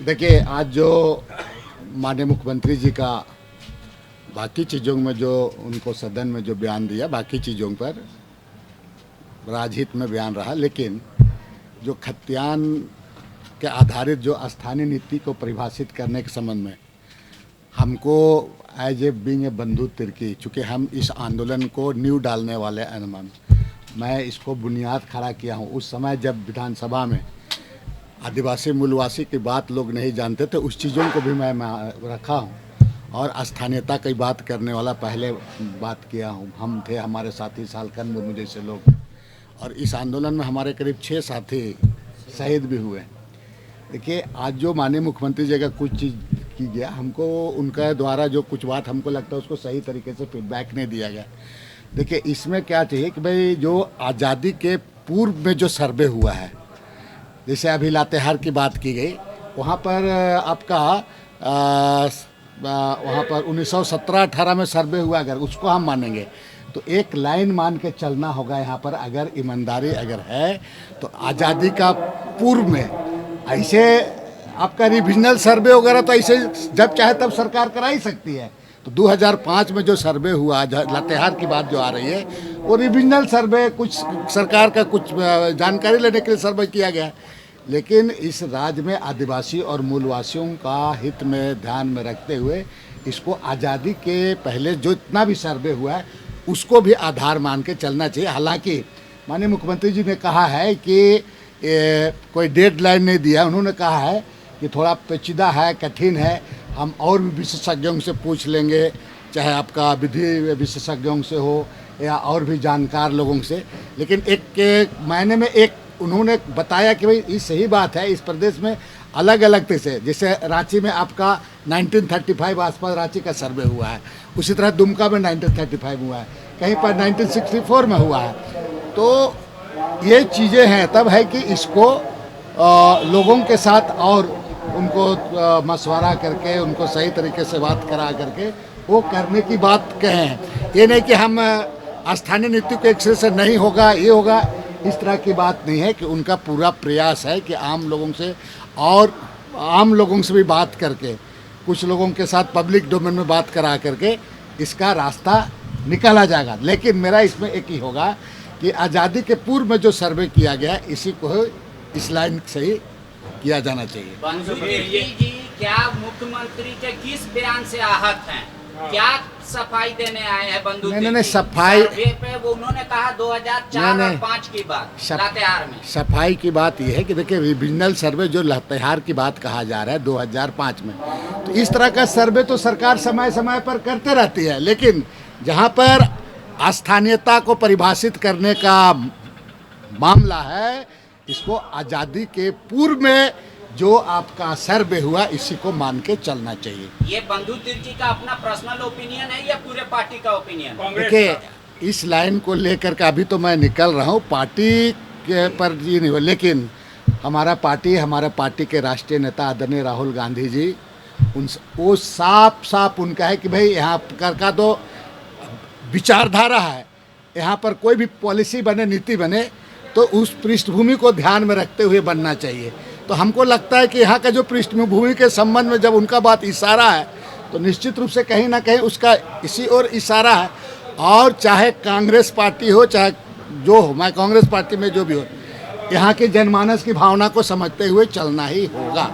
देखिए, आज जो माननीय मुख्यमंत्री जी का बाकी चीज़ों में जो उनको सदन में जो बयान दिया, बाकी चीज़ों पर राजहित में बयान रहा, लेकिन जो खतियान के आधारित जो स्थानीय नीति को परिभाषित करने के संबंध में हमको as a being a Bandhu Tirkey, चूँकि हम इस आंदोलन को नींव डालने वाले अनुमान, मैं इसको बुनियाद खड़ा किया हूँ। उस समय जब विधानसभा में आदिवासी मूलवासी की बात लोग नहीं जानते थे, उस चीज़ों को भी मैं रखा हूँ और स्थानीयता की बात करने वाला पहले बात किया हूँ। हम थे, हमारे साथी सालखन मुर्मू जैसे लोग, और इस आंदोलन में हमारे करीब 6 साथी शहीद भी हुए। देखिए, आज जो माननीय मुख्यमंत्री जी का कुछ चीज़ की गया, हमको उनका द्वारा जो कुछ बात हमको लगता है उसको सही तरीके से फीडबैक नहीं दिया गया। देखिए, इसमें क्या चाहिए कि भाई जो आज़ादी के पूर्व में जो सर्वे हुआ है, जैसे अभी लातेहार की बात की गई, वहाँ पर आपका वहाँ पर 1917-18 में सर्वे हुआ, अगर उसको हम मानेंगे तो एक लाइन मान के चलना होगा यहाँ पर। अगर ईमानदारी अगर है तो आज़ादी का पूर्व में ऐसे आपका रिविजनल सर्वे वगैरह तो ऐसे जब चाहे तब सरकार करा ही सकती है। तो 2005 में जो सर्वे हुआ, लातेहार की बात जो आ रही है, वो रिविजनल सर्वे, कुछ सरकार का कुछ जानकारी लेने के लिए सर्वे किया गया। लेकिन इस राज्य में आदिवासी और मूलवासियों का हित में ध्यान में रखते हुए इसको आज़ादी के पहले जो इतना भी सर्वे हुआ है उसको भी आधार मान के चलना चाहिए। हालांकि माननीय मुख्यमंत्री जी ने कहा है कि कोई डेडलाइन नहीं दिया। उन्होंने कहा है कि थोड़ा पेचीदा है, कठिन है, हम और भी विशेषज्ञों से पूछ लेंगे, चाहे आपका विधि विशेषज्ञों से हो या और भी जानकार लोगों से। लेकिन एक मायने में एक उन्होंने बताया कि भाई ये सही बात है, इस प्रदेश में अलग अलग थे से, जैसे रांची में आपका 1935 आसपास रांची का सर्वे हुआ है, उसी तरह दुमका में 1935 हुआ है, कहीं पर 1964 में हुआ है। तो ये चीज़ें हैं, तब है कि इसको लोगों के साथ और उनको मशवरा करके उनको सही तरीके से बात करा करके वो करने की बात कहें। ये नहीं कि हम स्थानीय नीति को एक सिरे से नहीं होगा, ये होगा, इस तरह की बात नहीं है। कि उनका पूरा प्रयास है कि आम लोगों से और आम लोगों से भी बात करके, कुछ लोगों के साथ पब्लिक डोमेन में बात करा करके इसका रास्ता निकाला जाएगा। लेकिन मेरा इसमें एक ही होगा कि आज़ादी के पूर्व में जो सर्वे किया गया, इसी को इस लाइन से ही किया जाना चाहिए। बंधु तिर्की जी क्या मुख्यमंत्री के किस बयान से आहत हैं? क्या सफाई देने आए हैं बंधु तिर्की? नहीं, सफाई पे वो उन्होंने कहा 2004 और 5 की बात लातेहार में। सफाई की बात यह है कि देखिए, रिविजनल सर्वे जो लातेहार की बात कहा जा रहा है 2005 में, तो इस तरह का सर्वे तो सरकार समय समय पर करते रहती है। लेकिन जहाँ पर स्थानीयता को परिभाषित करने का मामला है, इसको आज़ादी के पूर्व में जो आपका सर्वे हुआ, इसी को मान के चलना चाहिए। ये बंधु तिर्की का अपना पर्सनल ओपिनियन है या पूरे पार्टी का ओपिनियन? देखिए, इस लाइन को लेकर के अभी तो मैं निकल रहा हूँ, पार्टी के पर जी नहीं हो, लेकिन हमारा पार्टी के राष्ट्रीय नेता आदरणीय राहुल गांधी जी, वो साफ उनका है कि भाई यहाँ का तो विचारधारा है, यहाँ पर कोई भी पॉलिसी बने, नीति बने तो उस पृष्ठभूमि को ध्यान में रखते हुए बनना चाहिए। तो हमको लगता है कि यहाँ का जो पृष्ठभूमि के संबंध में जब उनका बात इशारा है, तो निश्चित रूप से कहीं ना कहीं उसका इसी ओर इशारा है। और चाहे कांग्रेस पार्टी हो, चाहे जो हो, मैं कांग्रेस पार्टी में जो भी हो, यहाँ के जनमानस की भावना को समझते हुए चलना ही होगा।